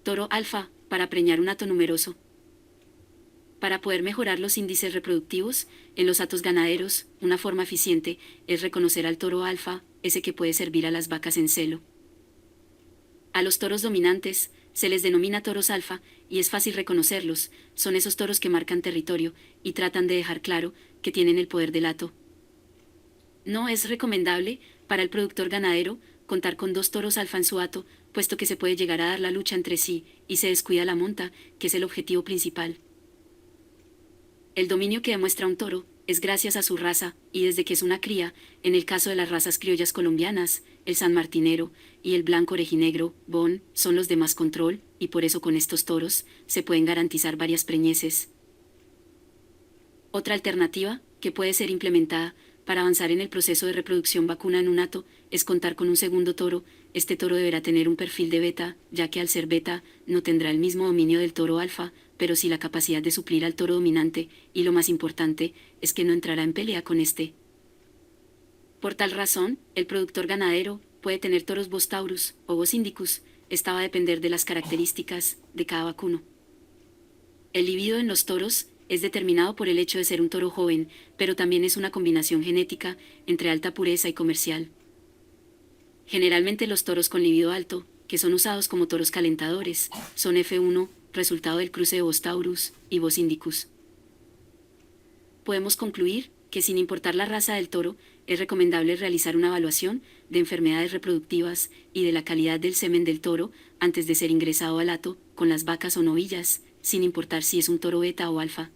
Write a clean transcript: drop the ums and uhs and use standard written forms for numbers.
Toro alfa, para preñar un hato numeroso. Para poder mejorar los índices reproductivos en los hatos ganaderos, una forma eficiente es reconocer al toro alfa, ese que puede servir a las vacas en celo. A los toros dominantes se les denomina toros alfa y es fácil reconocerlos, son esos toros que marcan territorio y tratan de dejar claro que tienen el poder del hato. No es recomendable para el productor ganadero contar con dos toros alfa en su hato, puesto que se puede llegar a dar la lucha entre sí y se descuida la monta, que es el objetivo principal. El dominio que demuestra un toro es gracias a su raza, y desde que es una cría, en el caso de las razas criollas colombianas, el sanmartinero y el blanco orejinegro, Bon, son los de más control, y por eso con estos toros se pueden garantizar varias preñeces. Otra alternativa, que puede ser implementada para avanzar en el proceso de reproducción vacuna en un hato, es contar con un segundo toro. Este toro deberá tener un perfil de beta, ya que al ser beta no tendrá el mismo dominio del toro alfa, pero sí la capacidad de suplir al toro dominante, y lo más importante es que no entrará en pelea con este. Por tal razón, el productor ganadero puede tener toros Bos taurus o Bos indicus, esta va a depender de las características de cada vacuno. El libido en los toros es determinado por el hecho de ser un toro joven, pero también es una combinación genética entre alta pureza y comercial. Generalmente los toros con libido alto, que son usados como toros calentadores, son F1, resultado del cruce de Bos taurus y Bos indicus. Podemos concluir que sin importar la raza del toro, es recomendable realizar una evaluación de enfermedades reproductivas y de la calidad del semen del toro antes de ser ingresado al hato con las vacas o novillas, sin importar si es un toro beta o alfa.